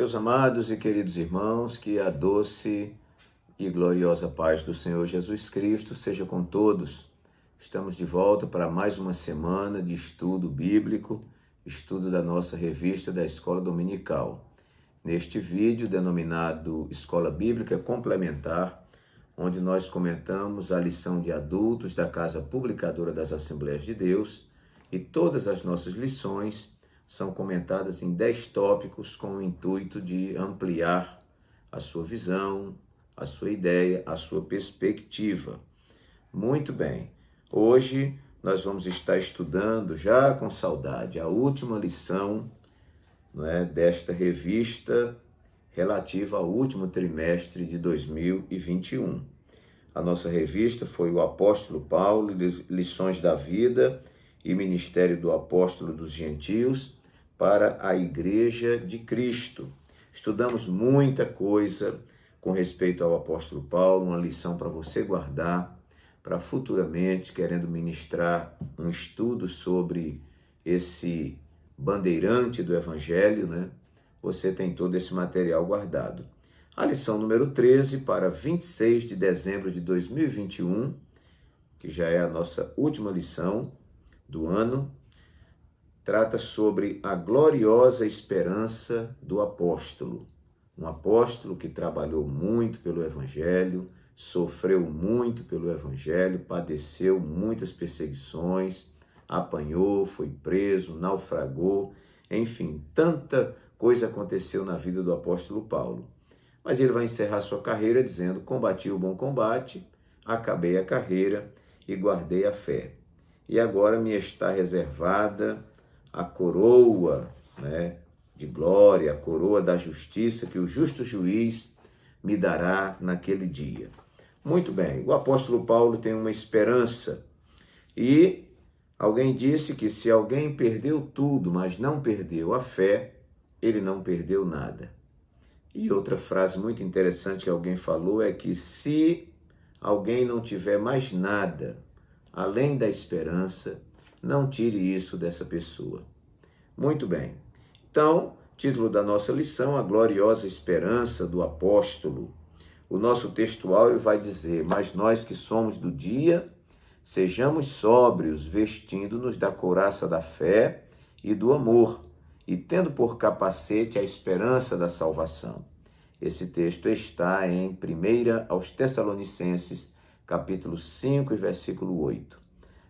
Meus amados e queridos irmãos, que a doce e gloriosa paz do Senhor Jesus Cristo seja com todos. Estamos de volta para mais uma semana de estudo bíblico, estudo da nossa revista da Escola Dominical. Neste vídeo, denominado Escola Bíblica Complementar, onde nós comentamos a lição de adultos da Casa Publicadora das Assembleias de Deus, e todas as nossas lições são comentadas em 10 tópicos com o intuito de ampliar a sua visão, a sua ideia, a sua perspectiva. Muito bem, hoje nós vamos estar estudando, já com saudade, a última lição, desta revista relativa ao último trimestre de 2021. A nossa revista foi o Apóstolo Paulo, Lições da Vida e Ministério do Apóstolo dos Gentios, para a Igreja de Cristo. Estudamos muita coisa com respeito ao apóstolo Paulo, uma lição para você guardar, para futuramente, querendo ministrar um estudo sobre esse bandeirante do Evangelho, Você tem todo esse material guardado. A lição número 13, para 26 de dezembro de 2021, que já é a nossa última lição do ano, trata sobre a gloriosa esperança do apóstolo. Um apóstolo que trabalhou muito pelo Evangelho, sofreu muito pelo Evangelho, padeceu muitas perseguições, apanhou, foi preso, naufragou, enfim, tanta coisa aconteceu na vida do apóstolo Paulo. Mas ele vai encerrar sua carreira dizendo: combati o bom combate, acabei a carreira e guardei a fé. E agora me está reservada a coroa de glória, a coroa da justiça que o justo juiz me dará naquele dia. Muito bem, o apóstolo Paulo tem uma esperança. E alguém disse que se alguém perdeu tudo, mas não perdeu a fé, ele não perdeu nada. E outra frase muito interessante que alguém falou é que se alguém não tiver mais nada além da esperança, não tire isso dessa pessoa. Muito bem. Então, título da nossa lição, a gloriosa esperança do apóstolo. O nosso textual vai dizer: mas nós que somos do dia, sejamos sóbrios, vestindo-nos da couraça da fé e do amor, e tendo por capacete a esperança da salvação. Esse texto está em 1 aos Tessalonicenses, capítulo 5 e versículo 8.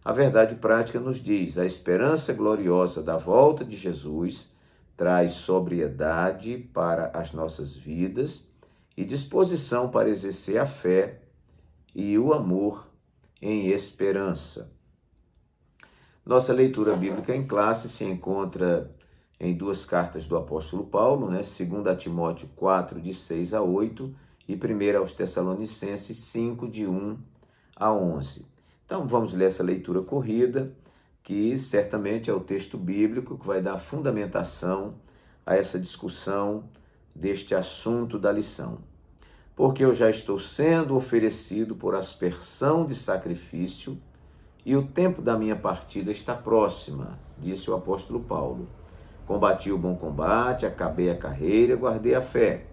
A verdade prática nos diz: a esperança gloriosa da volta de Jesus traz sobriedade para as nossas vidas e disposição para exercer a fé e o amor em esperança. Nossa leitura bíblica em classe se encontra em duas cartas do apóstolo Paulo, 2 Timóteo 4, de 6 a 8, e 1 aos Tessalonicenses 5, de 1 a 11. Então, vamos ler essa leitura corrida, que certamente é o texto bíblico que vai dar fundamentação a essa discussão deste assunto da lição. Porque eu já estou sendo oferecido por aspersão de sacrifício e o tempo da minha partida está próxima, disse o apóstolo Paulo. Combati o bom combate, acabei a carreira, guardei a fé.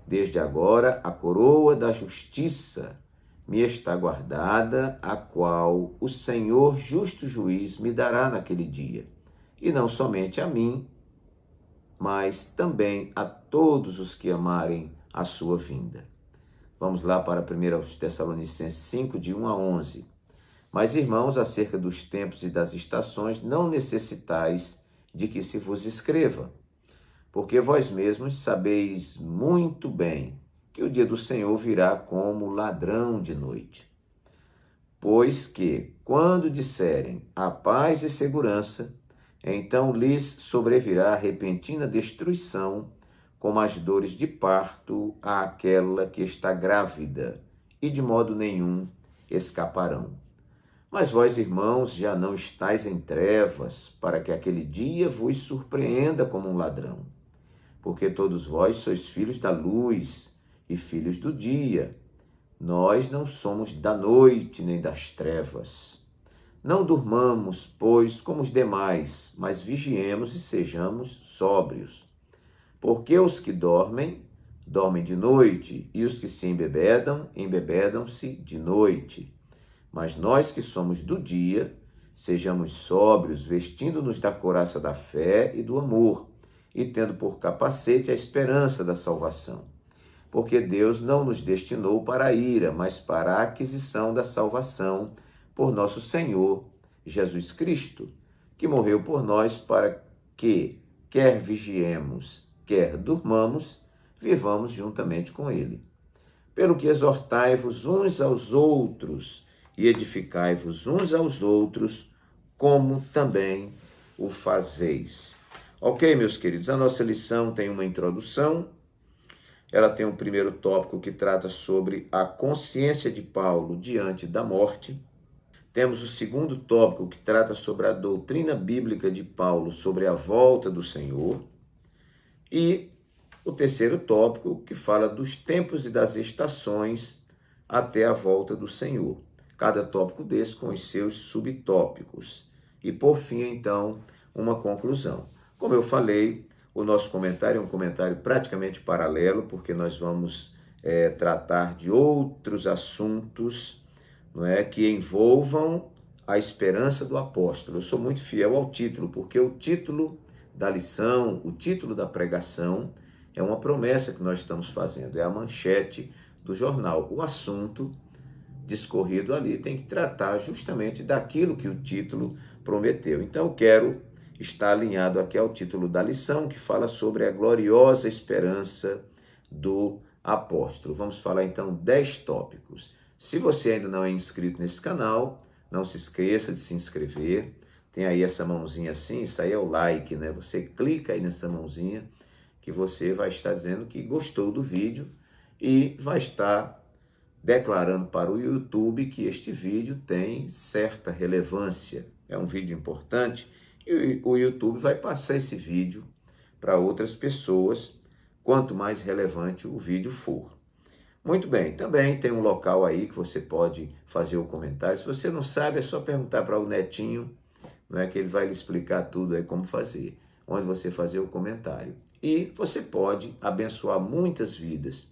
Desde agora, a coroa da justiça me está guardada, a qual o Senhor justo juiz me dará naquele dia. E não somente a mim, mas também a todos os que amarem a sua vinda. Vamos lá para 1 Tessalonicenses 5, de 1 a 11. Mas, irmãos, acerca dos tempos e das estações, não necessitais de que se vos escreva, porque vós mesmos sabeis muito bem que o dia do Senhor virá como ladrão de noite. Pois que, quando disserem a paz e segurança, então lhes sobrevirá repentina destruição, como as dores de parto àquela que está grávida, e de modo nenhum escaparão. Mas vós, irmãos, já não estáis em trevas, para que aquele dia vos surpreenda como um ladrão. Porque todos vós sois filhos da luz e filhos do dia. Nós não somos da noite nem das trevas. Não durmamos, pois, como os demais, mas vigiemos e sejamos sóbrios. Porque os que dormem, dormem de noite, e os que se embebedam, embebedam-se de noite. Mas nós que somos do dia, sejamos sóbrios, vestindo-nos da couraça da fé e do amor, e tendo por capacete a esperança da salvação. Porque Deus não nos destinou para a ira, mas para a aquisição da salvação por nosso Senhor Jesus Cristo, que morreu por nós para que, quer vigiemos, quer durmamos, vivamos juntamente com ele. Pelo que exortai-vos uns aos outros e edificai-vos uns aos outros, como também o fazeis. Ok, meus queridos, a nossa lição tem uma introdução. Ela tem um primeiro tópico que trata sobre a consciência de Paulo diante da morte. Temos o segundo tópico que trata sobre a doutrina bíblica de Paulo sobre a volta do Senhor. E o terceiro tópico que fala dos tempos e das estações até a volta do Senhor. Cada tópico desse com os seus subtópicos. E por fim, então, uma conclusão. Como eu falei, o nosso comentário é um comentário praticamente paralelo, porque nós vamos tratar de outros assuntos, não é, que envolvam a esperança do apóstolo. Eu sou muito fiel ao título, porque o título da lição, o título da pregação, é uma promessa que nós estamos fazendo, é a manchete do jornal. O assunto discorrido ali tem que tratar justamente daquilo que o título prometeu. Então, eu quero estar alinhado aqui ao título da lição, que fala sobre a gloriosa esperança do apóstolo. Vamos falar, então, 10 tópicos. Se você ainda não é inscrito nesse canal, não se esqueça de se inscrever. Tem aí essa mãozinha assim, isso aí é o like, né? Você clica aí nessa mãozinha, que você vai estar dizendo que gostou do vídeo e vai estar declarando para o YouTube que este vídeo tem certa relevância. É um vídeo importante e o YouTube vai passar esse vídeo para outras pessoas, quanto mais relevante o vídeo for. Muito bem, também tem um local aí que você pode fazer o comentário. Se você não sabe, é só perguntar para o Netinho, não é, que ele vai lhe explicar tudo aí como fazer, onde você fazer o comentário. E você pode abençoar muitas vidas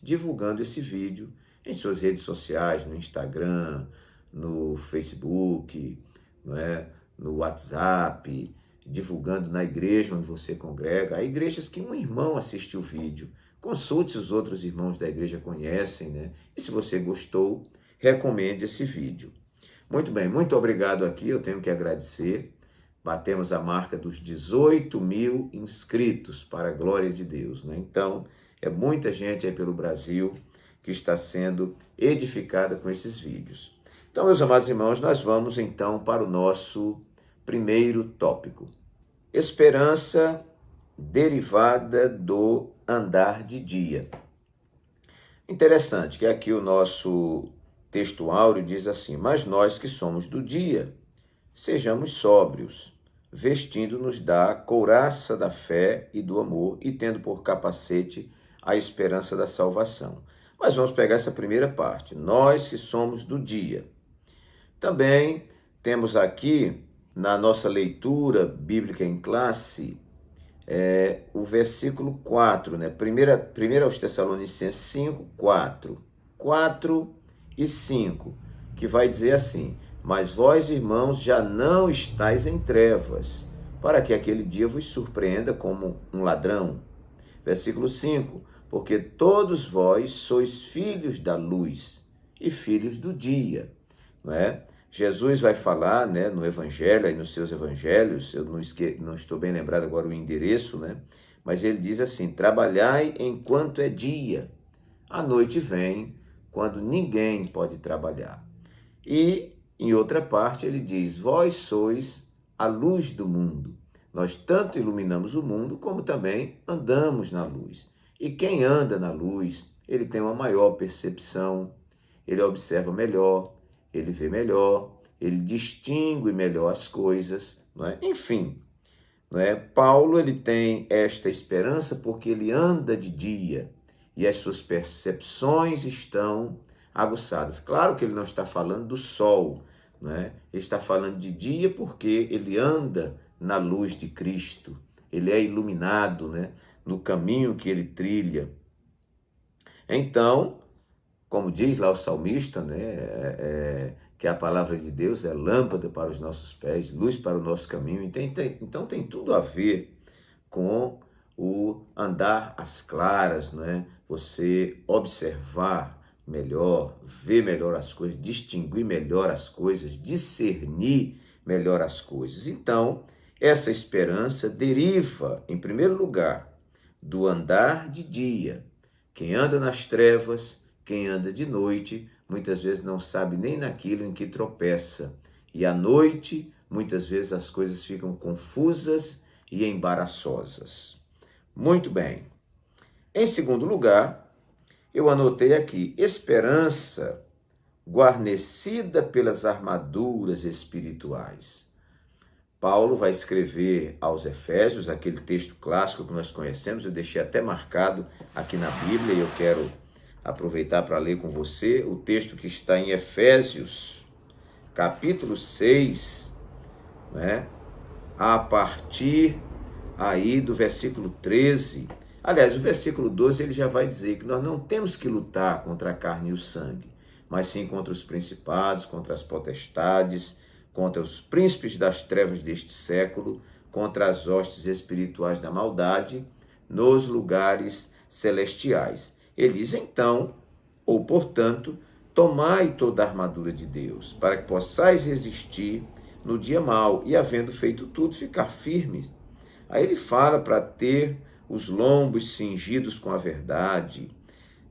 divulgando esse vídeo em suas redes sociais, no Instagram, no Facebook, não é, no WhatsApp, divulgando na igreja onde você congrega. Há igrejas que um irmão assiste o vídeo. Consulte se os outros irmãos da igreja conhecem, né? E se você gostou, recomende esse vídeo. Muito bem, muito obrigado aqui, eu tenho que agradecer. Batemos a marca dos 18 mil inscritos, para a glória de Deus, né? Então, é muita gente aí pelo Brasil que está sendo edificada com esses vídeos. Então, meus amados irmãos, nós vamos então para o nosso primeiro tópico. Esperança derivada do andar de dia. Interessante que aqui o nosso texto áureo diz assim: mas nós que somos do dia, sejamos sóbrios, vestindo-nos da couraça da fé e do amor e tendo por capacete a esperança da salvação. Mas vamos pegar essa primeira parte, nós que somos do dia. Também temos aqui, na nossa leitura bíblica em classe, o versículo 4, né? 1 aos Tessalonicenses 5, 4 e 5, que vai dizer assim: mas vós, irmãos, já não estáis em trevas, para que aquele dia vos surpreenda como um ladrão. Versículo 5, porque todos vós sois filhos da luz e filhos do dia, não é? Jesus vai falar, né, no evangelho, aí nos seus evangelhos, eu não estou bem lembrado agora o endereço, né? Mas ele diz assim: trabalhai enquanto é dia, a noite vem quando ninguém pode trabalhar. E em outra parte ele diz: vós sois a luz do mundo. Nós tanto iluminamos o mundo como também andamos na luz. E quem anda na luz, ele tem uma maior percepção, ele observa melhor, ele vê melhor, ele distingue melhor as coisas, não é? Enfim, não é? Paulo, ele tem esta esperança porque ele anda de dia e as suas percepções estão aguçadas. Claro que ele não está falando do sol, não é? Ele está falando de dia porque ele anda na luz de Cristo, ele é iluminado, né? no caminho que ele trilha. Então, como diz lá o salmista, né, que a palavra de Deus é lâmpada para os nossos pés, luz para o nosso caminho. Então tem tudo a ver com o andar às claras, né? Você observar melhor, ver melhor as coisas, distinguir melhor as coisas, discernir melhor as coisas. Então, essa esperança deriva, em primeiro lugar, do andar de dia. Quem anda nas trevas, quem anda de noite, muitas vezes não sabe nem naquilo em que tropeça. E à noite, muitas vezes as coisas ficam confusas e embaraçosas. Muito bem. Em segundo lugar, eu anotei aqui, esperança guarnecida pelas armaduras espirituais. Paulo vai escrever aos Efésios, aquele texto clássico que nós conhecemos, eu deixei até marcado aqui na Bíblia e eu quero aproveitar para ler com você o texto que está em Efésios, capítulo 6, né? A partir aí do versículo 13. Aliás, o versículo 12 ele já vai dizer que nós não temos que lutar contra a carne e o sangue, mas sim contra os principados, contra as potestades, contra os príncipes das trevas deste século, contra as hostes espirituais da maldade nos lugares celestiais. Ele diz, então, ou portanto, tomai toda a armadura de Deus, para que possais resistir no dia mau e, havendo feito tudo, ficar firmes. Aí ele fala para ter os lombos cingidos com a verdade,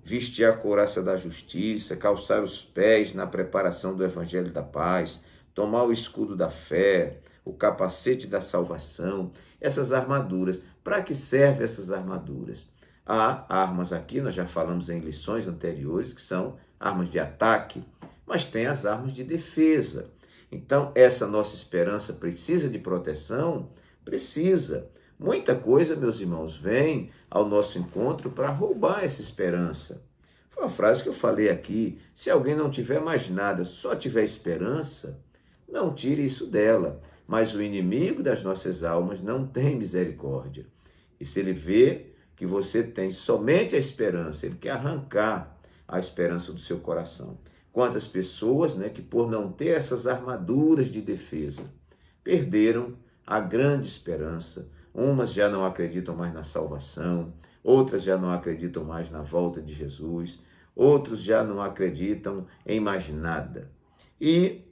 vestir a couraça da justiça, calçar os pés na preparação do evangelho da paz, tomar o escudo da fé, o capacete da salvação, essas armaduras. Para que servem essas armaduras? Há armas aqui, nós já falamos em lições anteriores, que são armas de ataque, mas tem as armas de defesa. Então, essa nossa esperança precisa de proteção? Precisa. Muita coisa, meus irmãos, vem ao nosso encontro para roubar essa esperança. Foi uma frase que eu falei aqui, se alguém não tiver mais nada, só tiver esperança, não tire isso dela. Mas o inimigo das nossas almas não tem misericórdia. E se ele vê que você tem somente a esperança, ele quer arrancar a esperança do seu coração. Quantas pessoas, né, que por não ter essas armaduras de defesa, perderam a grande esperança. Umas já não acreditam mais na salvação, outras já não acreditam mais na volta de Jesus, outros já não acreditam em mais nada. E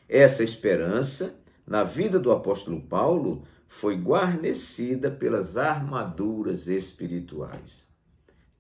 essa esperança, na vida do apóstolo Paulo, foi guarnecida pelas armaduras espirituais.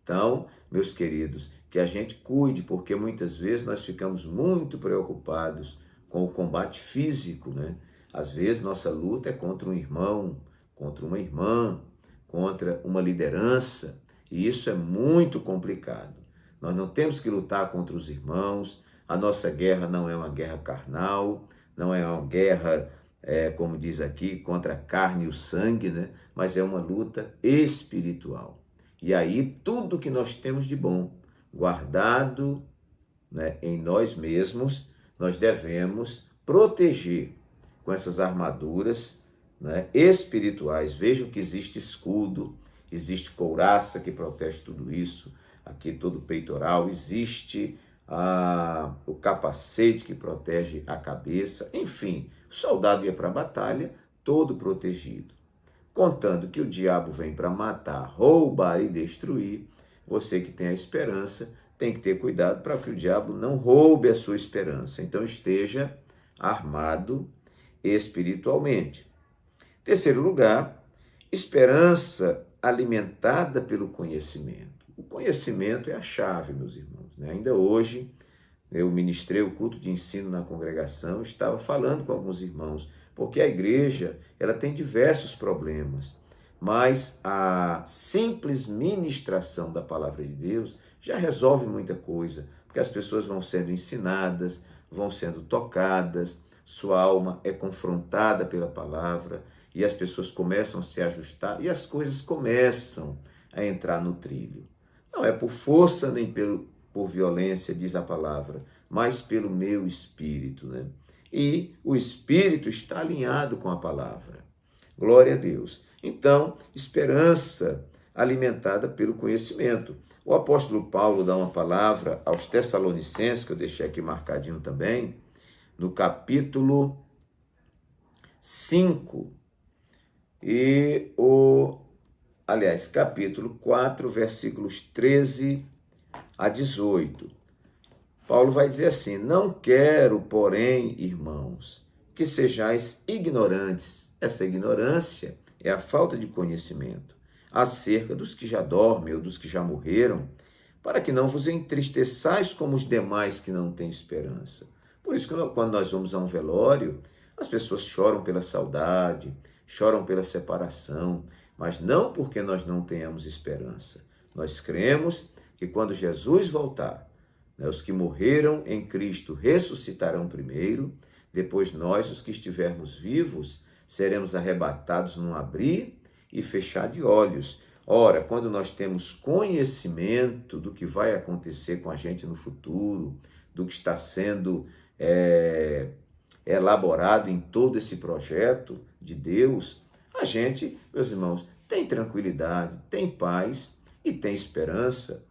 Então, meus queridos, que a gente cuide, porque muitas vezes nós ficamos muito preocupados com o combate físico, né? Às vezes nossa luta é contra um irmão, contra uma irmã, contra uma liderança, e isso é muito complicado. Nós não temos que lutar contra os irmãos, a nossa guerra não é uma guerra carnal, não é uma guerra, como diz aqui, contra a carne e o sangue, né? Mas é uma luta espiritual. E aí tudo que nós temos de bom, guardado, né, em nós mesmos, nós devemos proteger com essas armaduras, né, espirituais. Vejam que existe escudo, existe couraça que protege tudo isso, aqui todo o peitoral, existe o capacete que protege a cabeça, enfim, o soldado ia para a batalha todo protegido. Contando que o diabo vem para matar, roubar e destruir, você que tem a esperança tem que ter cuidado para que o diabo não roube a sua esperança. Então esteja armado espiritualmente. Terceiro lugar, esperança alimentada pelo conhecimento. O conhecimento é a chave, meus irmãos, né? Ainda hoje, eu ministrei o culto de ensino na congregação, estava falando com alguns irmãos, porque a igreja ela tem diversos problemas, mas a simples ministração da palavra de Deus já resolve muita coisa, porque as pessoas vão sendo ensinadas, vão sendo tocadas, sua alma é confrontada pela palavra, e as pessoas começam a se ajustar, e as coisas começam a entrar no trilho. Não é por força nem por violência, diz a palavra, mas pelo meu espírito, né? E o espírito está alinhado com a palavra. Glória a Deus. Então, esperança alimentada pelo conhecimento. O apóstolo Paulo dá uma palavra aos Tessalonicenses, que eu deixei aqui marcadinho também, no capítulo 5, capítulo 4, versículos 13 a 18. Paulo vai dizer assim: não quero, porém, irmãos, que sejais ignorantes. Essa ignorância é a falta de conhecimento acerca dos que já dormem ou dos que já morreram, para que não vos entristeçais como os demais que não têm esperança. Por isso que quando nós vamos a um velório, as pessoas choram pela saudade, choram pela separação, mas não porque nós não tenhamos esperança. Nós cremos que quando Jesus voltar, os que morreram em Cristo ressuscitarão primeiro, depois nós, os que estivermos vivos, seremos arrebatados num abrir e fechar de olhos. Ora, quando nós temos conhecimento do que vai acontecer com a gente no futuro, do que está sendo elaborado em todo esse projeto de Deus, a gente, meus irmãos, tem tranquilidade, tem paz e tem esperança.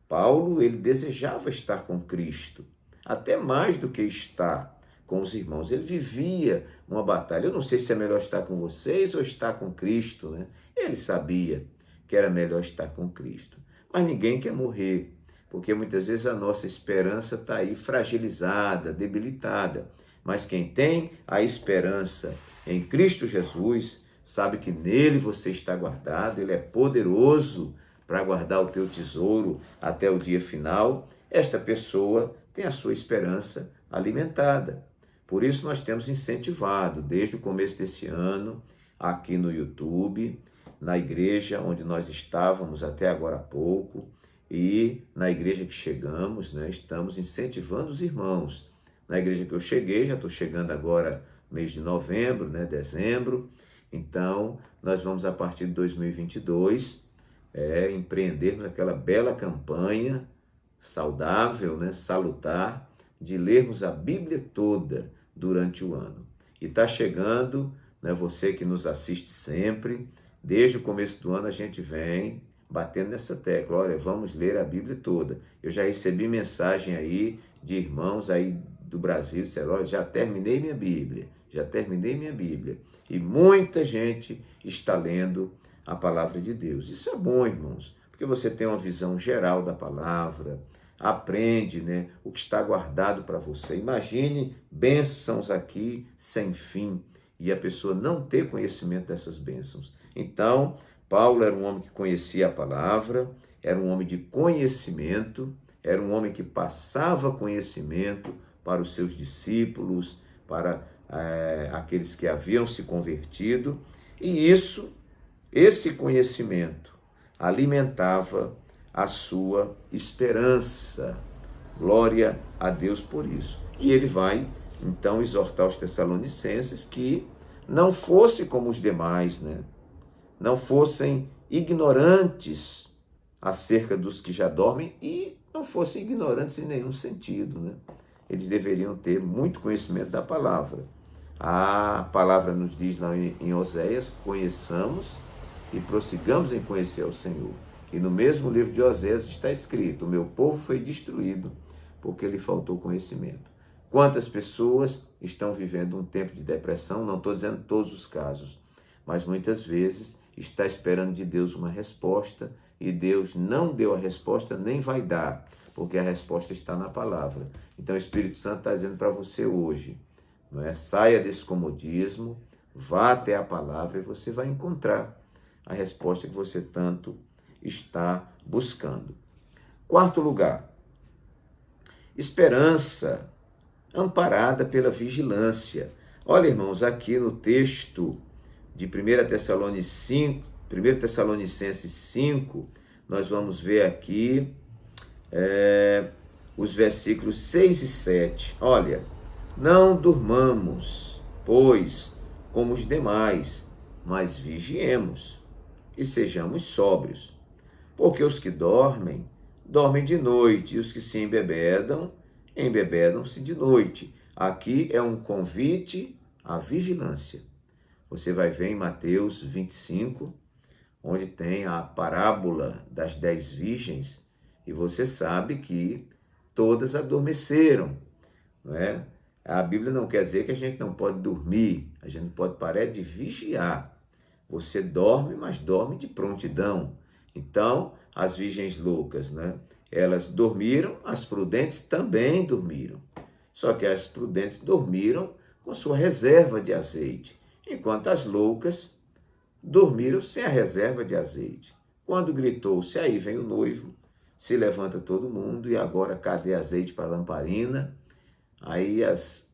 Paulo, ele desejava estar com Cristo, até mais do que estar com os irmãos. Ele vivia uma batalha. Eu não sei se é melhor estar com vocês ou estar com Cristo, né? Ele sabia que era melhor estar com Cristo. Mas ninguém quer morrer, porque muitas vezes a nossa esperança está aí fragilizada, debilitada. Mas quem tem a esperança em Cristo Jesus, sabe que nele você está guardado, ele é poderoso para guardar o teu tesouro até o dia final. Esta pessoa tem a sua esperança alimentada. Por isso nós temos incentivado, desde o começo desse ano, aqui no YouTube, na igreja onde nós estávamos até agora há pouco, e na igreja que chegamos, estamos incentivando os irmãos. Na igreja que eu cheguei, já estou chegando agora mês de novembro, dezembro, então nós vamos a partir de 2022 empreendermos aquela bela campanha saudável, salutar, de lermos a Bíblia toda durante o ano. E está chegando, você que nos assiste sempre, desde o começo do ano a gente vem batendo nessa tecla, olha, vamos ler a Bíblia toda. Eu já recebi mensagem aí de irmãos aí do Brasil, disseram, olha, já terminei minha Bíblia. E muita gente está lendo a palavra de Deus. Isso é bom, irmãos, porque você tem uma visão geral da palavra, aprende, o que está guardado para você. Imagine bênçãos aqui sem fim e a pessoa não ter conhecimento dessas bênçãos. Então, Paulo era um homem que conhecia a palavra, era um homem de conhecimento, era um homem que passava conhecimento para os seus discípulos, para aqueles que haviam se convertido, e esse conhecimento alimentava a sua esperança. Glória a Deus por isso. E ele vai, então, exortar os Tessalonicenses que não fosse como os demais, não fossem ignorantes acerca dos que já dormem e não fossem ignorantes em nenhum sentido, Eles deveriam ter muito conhecimento da palavra. A palavra nos diz lá em Oséias, conheçamos e prossigamos em conhecer o Senhor. E no mesmo livro de Oséias está escrito, o meu povo foi destruído porque lhe faltou conhecimento. Quantas pessoas estão vivendo um tempo de depressão, não estou dizendo todos os casos, mas muitas vezes está esperando de Deus uma resposta e Deus não deu a resposta, nem vai dar, porque a resposta está na palavra. Então o Espírito Santo está dizendo para você hoje, saia desse comodismo, vá até a palavra e você vai encontrar a resposta que você tanto está buscando. Quarto lugar, esperança amparada pela vigilância. Olha, irmãos, aqui no texto de 1 Tessalonicenses 5, nós vamos ver aqui os versículos 6 e 7. Olha, não durmamos, pois, como os demais, mas vigiemos e sejamos sóbrios. Porque os que dormem, dormem de noite, e os que se embebedam, embebedam-se de noite. Aqui é um convite à vigilância. Você vai ver em Mateus 25, onde tem a parábola das 10 virgens, e você sabe que todas adormeceram, não é? A Bíblia não quer dizer que a gente não pode dormir, a gente pode parar de vigiar. Você dorme, mas dorme de prontidão. Então, as virgens loucas, né? Elas dormiram, as prudentes também dormiram. Só que as prudentes dormiram com sua reserva de azeite, enquanto as loucas dormiram sem a reserva de azeite. Quando gritou-se, aí vem o noivo, se levanta todo mundo, e agora cadê azeite para a lamparina? Aí as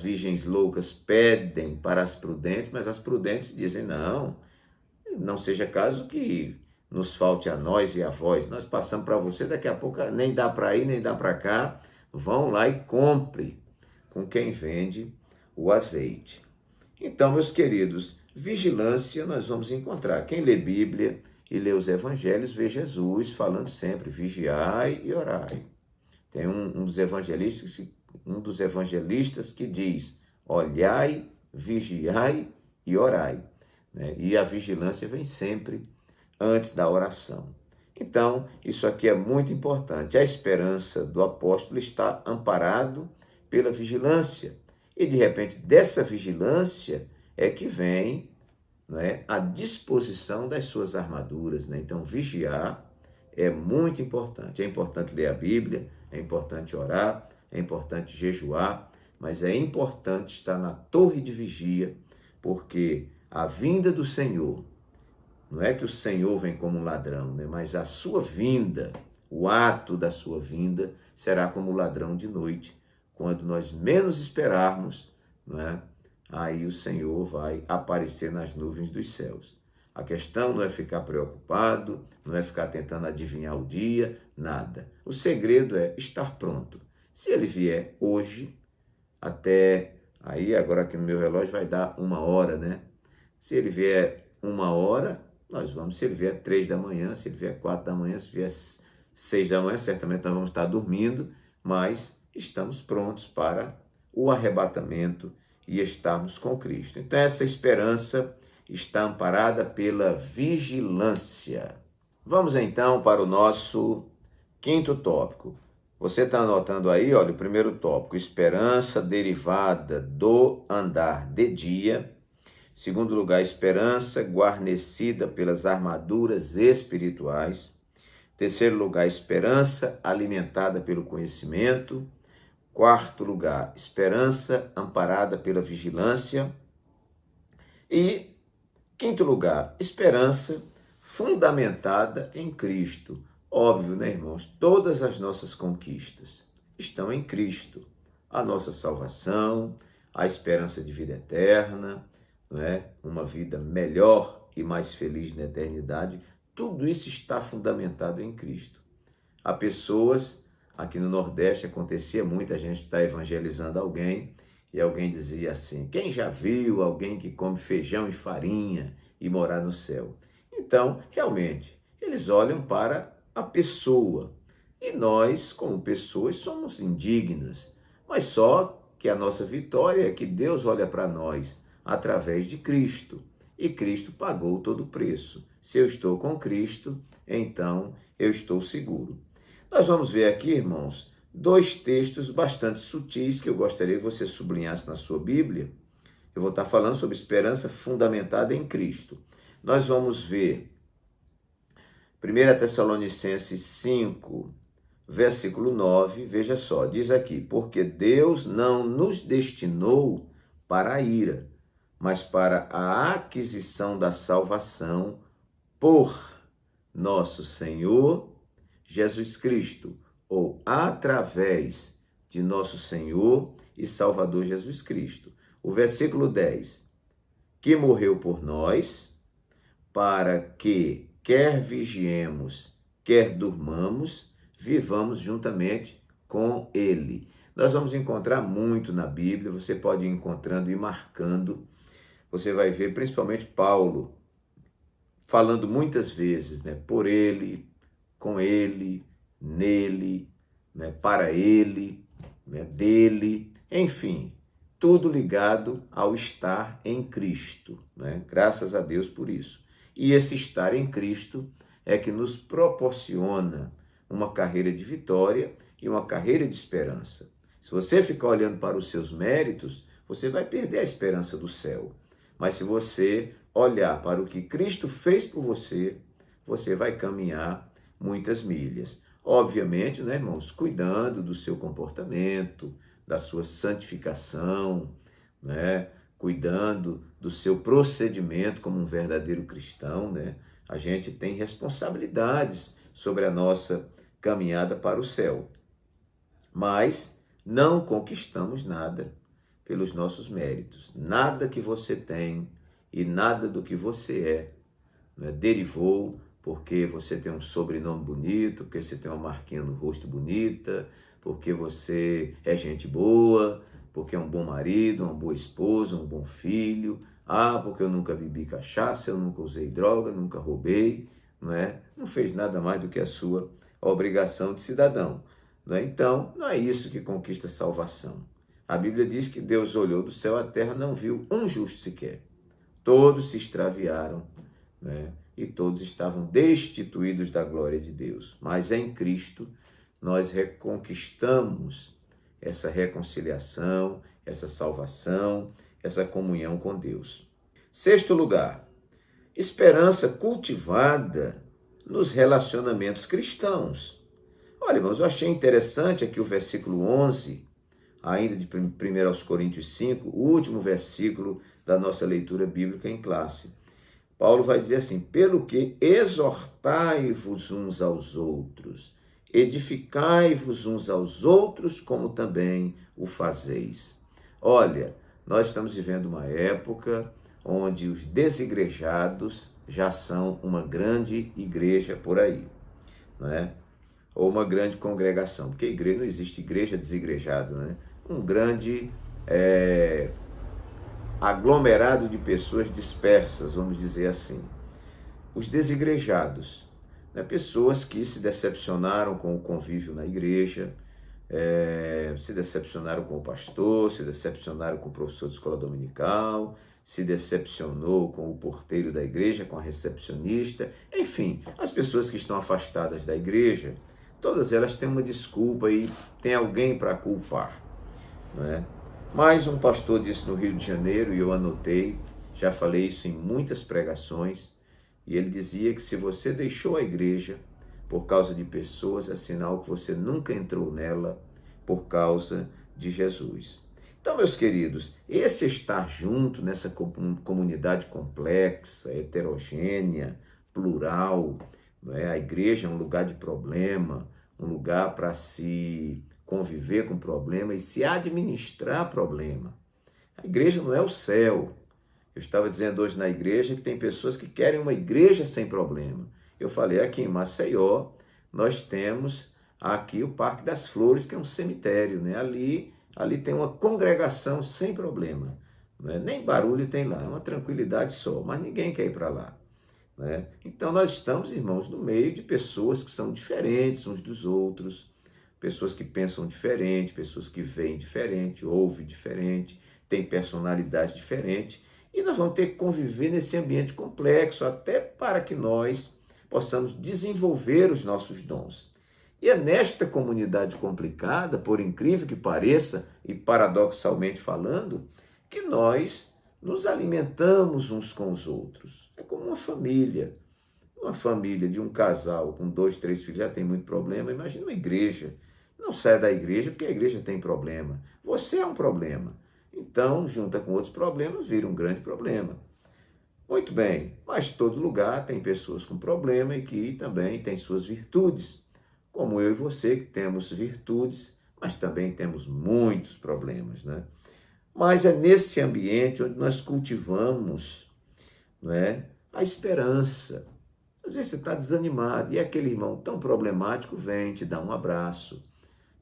virgens loucas pedem para as prudentes, mas as prudentes dizem, não seja caso que nos falte a nós e a vós, nós passamos para você, daqui a pouco nem dá para ir, nem dá para cá, vão lá e compre com quem vende o azeite. Então, meus queridos, vigilância nós vamos encontrar. Quem lê Bíblia e lê os evangelhos, vê Jesus falando sempre, vigiai e orai. Tem um dos evangelistas que diz, olhai, vigiai e orai. Né? E a vigilância vem sempre antes da oração. Então, isso aqui é muito importante. A esperança do apóstolo está amparado pela vigilância. E, de repente, dessa vigilância é que vem, né, a disposição das suas armaduras. Né? Então, vigiar é muito importante. É importante ler a Bíblia, é importante orar, é importante jejuar, mas é importante estar na torre de vigia, porque a vinda do Senhor, não é que o Senhor vem como um ladrão, né? Mas a sua vinda, o ato da sua vinda, será como o ladrão de noite, quando nós menos esperarmos, não é? Aí o Senhor vai aparecer nas nuvens dos céus. A questão não é ficar preocupado, não é ficar tentando adivinhar o dia, nada. O segredo é estar pronto. Se ele vier hoje, até aí, agora aqui no meu relógio vai dar 1 hora, né? Se ele vier 1 hora, nós vamos. Se ele vier 3 da manhã, se ele vier 4 da manhã, se vier 6 da manhã, certamente nós vamos estar dormindo, mas estamos prontos para o arrebatamento e estarmos com Cristo. Então, essa esperança está amparada pela vigilância. Vamos então para o nosso 5º tópico. Você está anotando aí, olha, o primeiro tópico, esperança derivada do andar de dia. Segundo lugar, esperança guarnecida pelas armaduras espirituais. Terceiro lugar, esperança alimentada pelo conhecimento. Quarto lugar, esperança amparada pela vigilância. E quinto lugar, esperança fundamentada em Cristo. Óbvio, né, irmãos? Todas as nossas conquistas estão em Cristo. A nossa salvação, a esperança de vida eterna, não é? Uma vida melhor e mais feliz na eternidade. Tudo isso está fundamentado em Cristo. Há pessoas, aqui no Nordeste acontecia muito, a gente está evangelizando alguém, e alguém dizia assim, quem já viu alguém que come feijão e farinha e morar no céu? Então, realmente, eles olham para a pessoa. E nós, como pessoas, somos indignas. Mas só que a nossa vitória é que Deus olha para nós através de Cristo. E Cristo pagou todo o preço. Se eu estou com Cristo, então eu estou seguro. Nós vamos ver aqui, irmãos, 2 textos bastante sutis que eu gostaria que você sublinhasse na sua Bíblia. Eu vou estar falando sobre esperança fundamentada em Cristo. Nós vamos ver 1 Tessalonicenses 5, versículo 9, veja só, diz aqui, porque Deus não nos destinou para a ira, mas para a aquisição da salvação por nosso Senhor Jesus Cristo, ou através de nosso Senhor e Salvador Jesus Cristo. O versículo 10, que morreu por nós, para que, quer vigiemos, quer durmamos, vivamos juntamente com Ele. Nós vamos encontrar muito na Bíblia, você pode ir encontrando e marcando. Você vai ver principalmente Paulo falando muitas vezes, né, por Ele, com Ele, nele, né, para Ele, né, dele, enfim, tudo ligado ao estar em Cristo, né? Graças a Deus por isso. E esse estar em Cristo é que nos proporciona uma carreira de vitória e uma carreira de esperança. Se você ficar olhando para os seus méritos, você vai perder a esperança do céu. Mas se você olhar para o que Cristo fez por você, você vai caminhar muitas milhas. Obviamente, né, irmãos, cuidando do seu comportamento, da sua santificação, né, cuidando do seu procedimento como um verdadeiro cristão, né? A gente tem responsabilidades sobre a nossa caminhada para o céu. Mas não conquistamos nada pelos nossos méritos. Nada que você tem e nada do que você é, né, derivou porque você tem um sobrenome bonito, porque você tem uma marquinha no rosto bonita, porque você é gente boa, porque é um bom marido, uma boa esposa, um bom filho. Ah, porque eu nunca bebi cachaça, eu nunca usei droga, nunca roubei, não é? Não fez nada mais do que a sua obrigação de cidadão. Não é? Então, não é isso que conquista a salvação. A Bíblia diz que Deus olhou do céu à terra, não viu um justo sequer. Todos se extraviaram, né? E todos estavam destituídos da glória de Deus. Mas em Cristo nós reconquistamos essa reconciliação, essa salvação, essa comunhão com Deus. Sexto lugar, esperança cultivada nos relacionamentos cristãos. Olha, irmãos, eu achei interessante aqui o versículo 11, ainda de 1 Coríntios 5, o último versículo da nossa leitura bíblica em classe. Paulo vai dizer assim: pelo que exortai-vos uns aos outros, edificai-vos uns aos outros, como também o fazeis. Olha, nós estamos vivendo uma época onde os desigrejados já são uma grande igreja por aí, não é? Ou uma grande congregação, porque igreja, não existe igreja desigrejada, né? Um grande aglomerado de pessoas dispersas, vamos dizer assim. Os desigrejados, né? Pessoas que se decepcionaram com o convívio na igreja, se decepcionaram com o pastor, se decepcionaram com o professor de escola dominical, se decepcionou com o porteiro da igreja, com a recepcionista, enfim, as pessoas que estão afastadas da igreja, todas elas têm uma desculpa e tem alguém para culpar, não é? Mas um pastor disse no Rio de Janeiro, e eu anotei, já falei isso em muitas pregações, e ele dizia que se você deixou a igreja por causa de pessoas, é sinal que você nunca entrou nela por causa de Jesus. Então, meus queridos, esse estar junto nessa comunidade complexa, heterogênea, plural, não é? A igreja é um lugar de problema, um lugar para se conviver com problema e se administrar problema. A igreja não é o céu. Eu estava dizendo hoje na igreja que tem pessoas que querem uma igreja sem problema. Eu falei aqui em Maceió, nós temos aqui o Parque das Flores, que é um cemitério, né? Ali tem uma congregação sem problema, né? Nem barulho tem lá, é uma tranquilidade só, mas ninguém quer ir para lá, né? Então nós estamos, irmãos, no meio de pessoas que são diferentes uns dos outros, pessoas que pensam diferente, pessoas que veem diferente, ouvem diferente, têm personalidade diferente, e nós vamos ter que conviver nesse ambiente complexo, até para que nós possamos desenvolver os nossos dons. E é nesta comunidade complicada, por incrível que pareça, e paradoxalmente falando, que nós nos alimentamos uns com os outros. É como uma família de um casal com 2, 3 filhos já tem muito problema. Imagina uma igreja. Não saia da igreja porque a igreja tem problema. Você é um problema. Então, junta com outros problemas, vira um grande problema. Muito bem, mas todo lugar tem pessoas com problema e que também tem suas virtudes. Como eu e você, que temos virtudes, mas também temos muitos problemas, né? Mas é nesse ambiente onde nós cultivamos, não é, a esperança. Às vezes você está desanimado e aquele irmão tão problemático vem te dar um abraço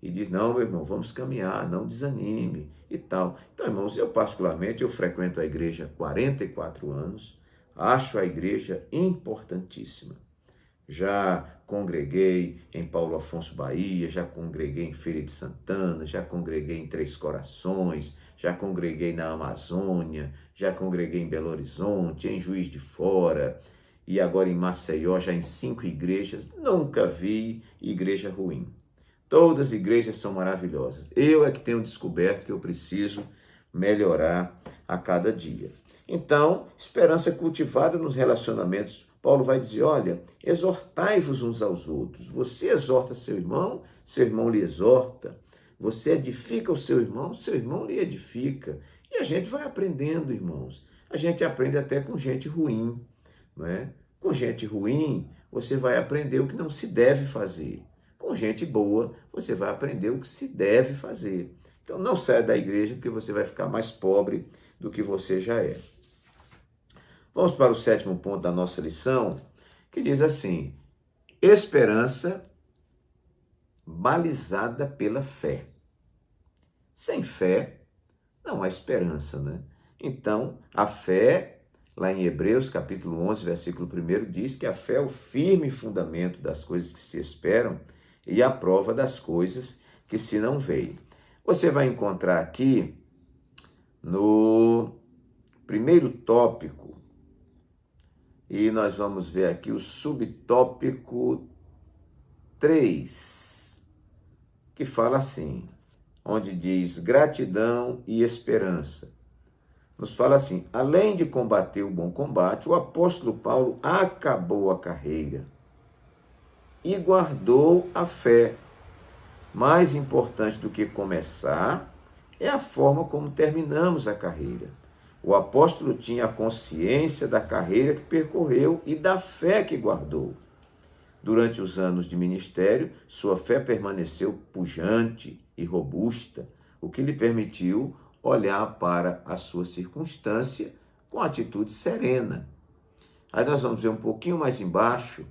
e diz: não, meu irmão, vamos caminhar, não desanime e tal. Então, irmãos, eu particularmente, eu frequento a igreja há 44 anos, acho a igreja importantíssima. Já congreguei em Paulo Afonso Bahia, já congreguei em Feira de Santana, já congreguei em Três Corações, já congreguei na Amazônia, já congreguei em Belo Horizonte, em Juiz de Fora. e agora em Maceió, já em 5 igrejas. Nunca vi igreja ruim. Todas as igrejas são maravilhosas. Eu é que tenho descoberto que eu preciso melhorar a cada dia. Então, esperança cultivada nos relacionamentos. Paulo vai dizer, olha, exortai-vos uns aos outros. Você exorta seu irmão lhe exorta. Você edifica o seu irmão lhe edifica. E a gente vai aprendendo, irmãos. A gente aprende até com gente ruim, não é? Com gente ruim, você vai aprender o que não se deve fazer. Com gente boa, você vai aprender o que se deve fazer. Então, não saia da igreja porque você vai ficar mais pobre do que você já é. Vamos para o 7º ponto da nossa lição, que diz assim, esperança balizada pela fé. Sem fé, não há esperança, né? Então, a fé, lá em Hebreus, capítulo 11, versículo 1, diz que a fé é o firme fundamento das coisas que se esperam e a prova das coisas que se não veem. Você vai encontrar aqui, no primeiro tópico, e nós vamos ver aqui o subtópico 3, que fala assim, onde diz gratidão e esperança. Nos fala assim, além de combater o bom combate, o apóstolo Paulo acabou a carreira e guardou a fé. Mais importante do que começar é a forma como terminamos a carreira. O apóstolo tinha a consciência da carreira que percorreu e da fé que guardou. Durante os anos de ministério, sua fé permaneceu pujante e robusta, o que lhe permitiu olhar para a sua circunstância com atitude serena. Aí nós vamos ver um pouquinho mais embaixo,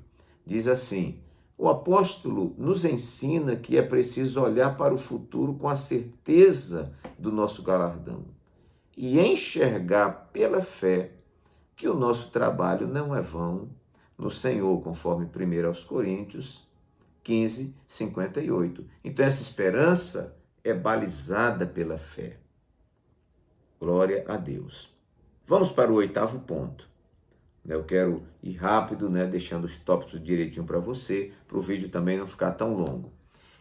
diz assim, o apóstolo nos ensina que é preciso olhar para o futuro com a certeza do nosso galardão e enxergar pela fé que o nosso trabalho não é vão no Senhor, conforme 1 Coríntios 15, 58. Então essa esperança é balizada pela fé. Glória a Deus. Vamos para o 8º ponto. Eu quero ir rápido, deixando os tópicos direitinho para você, para o vídeo também não ficar tão longo.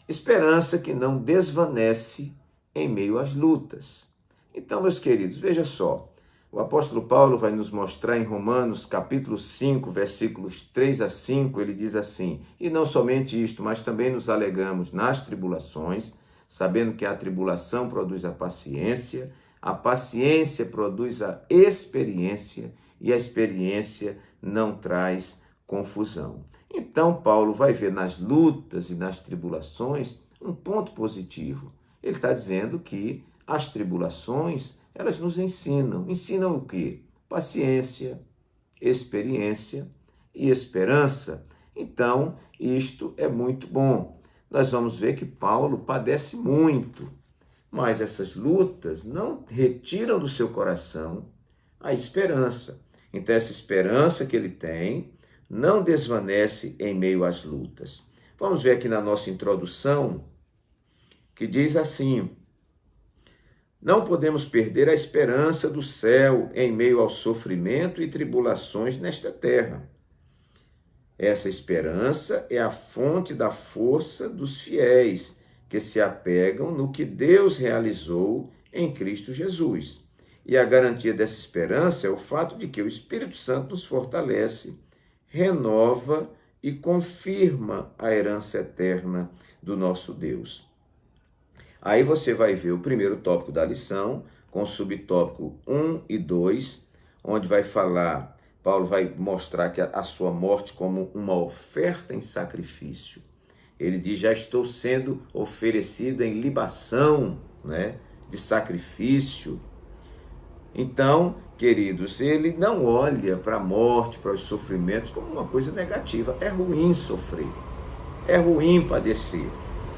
Esperança que não desvanece em meio às lutas. Então, meus queridos, veja só. O apóstolo Paulo vai nos mostrar em Romanos, capítulo 5, versículos 3 a 5, ele diz assim, e não somente isto, mas também nos alegramos nas tribulações, sabendo que a tribulação produz a paciência produz a experiência, e a experiência não traz confusão. Então, Paulo vai ver nas lutas e nas tribulações um ponto positivo. Ele está dizendo que as tribulações, elas nos ensinam. Ensinam o quê? Paciência, experiência e esperança. Então, isto é muito bom. Nós vamos ver que Paulo padece muito, mas essas lutas não retiram do seu coração a esperança. Então, essa esperança que ele tem não desvanece em meio às lutas. Vamos ver aqui na nossa introdução, que diz assim, não podemos perder a esperança do céu em meio ao sofrimento e tribulações nesta terra. Essa esperança é a fonte da força dos fiéis, que se apegam no que Deus realizou em Cristo Jesus. E a garantia dessa esperança é o fato de que o Espírito Santo nos fortalece, renova e confirma a herança eterna do nosso Deus. Aí você vai ver o primeiro tópico da lição, com o subtópico 1 e 2, onde vai falar, Paulo vai mostrar que a sua morte como uma oferta em sacrifício. Ele diz, já estou sendo oferecido em libação, de sacrifício. Então, queridos, ele não olha para a morte, para os sofrimentos como uma coisa negativa. É ruim sofrer, é ruim padecer,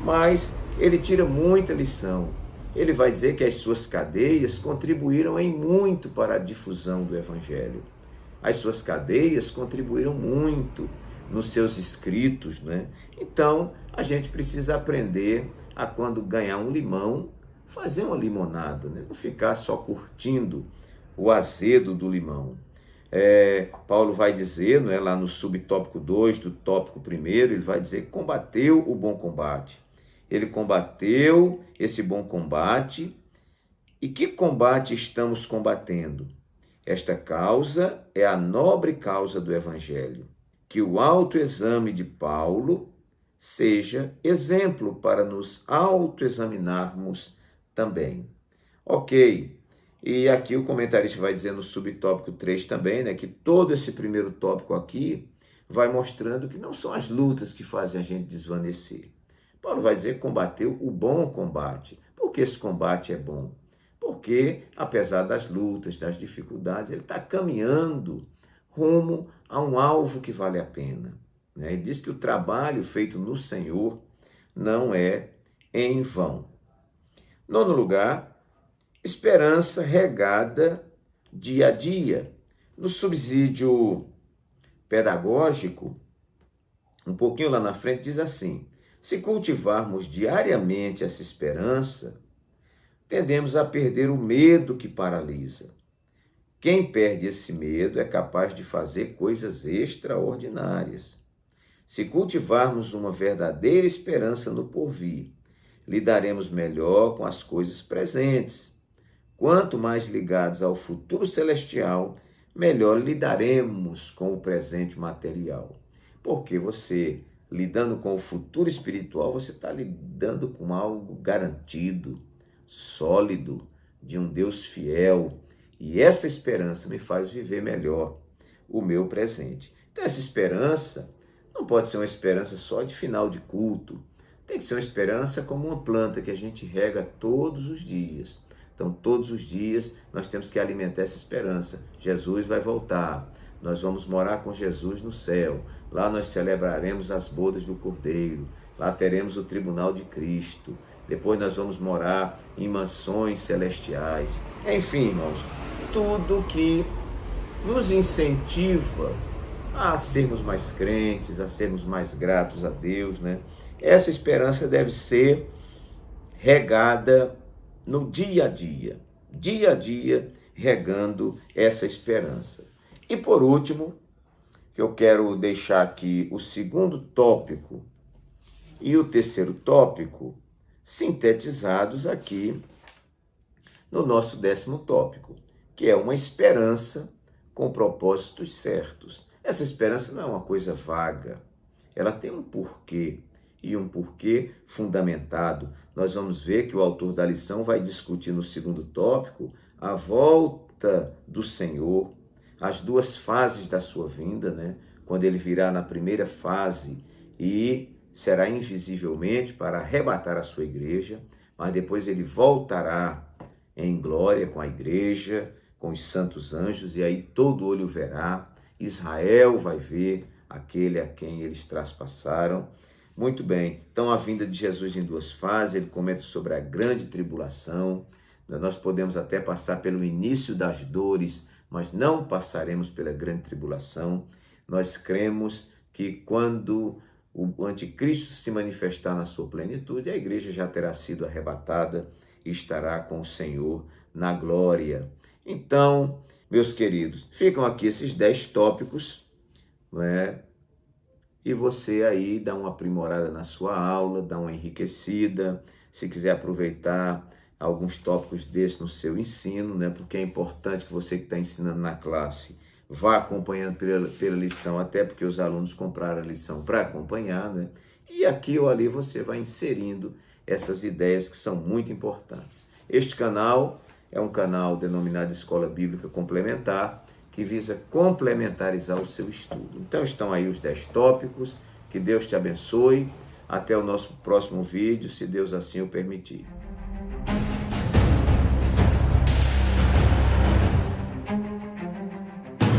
mas ele tira muita lição. Ele vai dizer que as suas cadeias contribuíram em muito para a difusão do Evangelho. As suas cadeias contribuíram muito nos seus escritos, Então, a gente precisa aprender a, quando ganhar um limão, fazer uma limonada, não ficar só curtindo o azedo do limão. Paulo vai dizer, não é, lá no subtópico 2 do tópico 1, ele vai dizer: combateu o bom combate. Ele combateu esse bom combate. E que combate estamos combatendo? Esta causa é a nobre causa do Evangelho. Que o autoexame de Paulo seja exemplo para nos autoexaminarmos também. Ok. E aqui o comentarista vai dizer no subtópico 3 também, né, que todo esse primeiro tópico aqui vai mostrando que não são as lutas que fazem a gente desvanecer. Paulo vai dizer que combateu o bom combate. Por que esse combate é bom? Porque, apesar das lutas, das dificuldades, ele está caminhando rumo a um alvo que vale a pena. Né? Ele diz que o trabalho feito no Senhor não é em vão. Nono lugar, esperança regada dia a dia. No subsídio pedagógico, um pouquinho lá na frente, diz assim: se cultivarmos diariamente essa esperança, tendemos a perder o medo que paralisa. Quem perde esse medo é capaz de fazer coisas extraordinárias. Se cultivarmos uma verdadeira esperança no porvir, lidaremos melhor com as coisas presentes. Quanto mais ligados ao futuro celestial, melhor lidaremos com o presente material. Porque você, lidando com o futuro espiritual, você está lidando com algo garantido, sólido, de um Deus fiel. E essa esperança me faz viver melhor o meu presente. Então essa esperança não pode ser uma esperança só de final de culto. Tem que ser uma esperança como uma planta que a gente rega todos os dias. Então todos os dias nós temos que alimentar essa esperança. Jesus vai voltar. Nós vamos morar com Jesus no céu. Lá nós celebraremos as bodas do Cordeiro. Lá teremos o tribunal de Cristo. Depois nós vamos morar em mansões celestiais. Enfim, irmãos, tudo que nos incentiva a sermos mais crentes, a sermos mais gratos a Deus, né? Essa esperança deve ser regada no dia a dia, regando essa esperança. E por último, que eu quero deixar aqui o segundo tópico e o terceiro tópico, sintetizados aqui no nosso 10º tópico, que é uma esperança com propósitos certos. Essa esperança não é uma coisa vaga, ela tem um porquê, e um porquê fundamentado. Nós vamos ver que o autor da lição vai discutir no segundo tópico a volta do Senhor, as duas fases da sua vinda, né? Quando ele virá na primeira fase e será invisivelmente para arrebatar a sua igreja, mas depois ele voltará em glória com a igreja, com os santos anjos, e aí todo olho verá, Israel vai ver aquele a quem eles traspassaram. Muito bem, então a vinda de Jesus em duas fases, ele comenta sobre a grande tribulação. Nós podemos até passar pelo início das dores, mas não passaremos pela grande tribulação. Nós cremos que quando o anticristo se manifestar na sua plenitude, a igreja já terá sido arrebatada e estará com o Senhor na glória. Então, meus queridos, ficam aqui esses 10 tópicos, né? E você aí dá uma aprimorada na sua aula, dá uma enriquecida. Se quiser aproveitar alguns tópicos desses no seu ensino, né? Porque é importante que você que está ensinando na classe vá acompanhando pela lição, até porque os alunos compraram a lição para acompanhar, né? E aqui ou ali você vai inserindo essas ideias que são muito importantes. Este canal é um canal denominado Escola Bíblica Complementar, que visa complementarizar o seu estudo. Então estão aí os 10 tópicos, que Deus te abençoe. Até o nosso próximo vídeo, se Deus assim o permitir.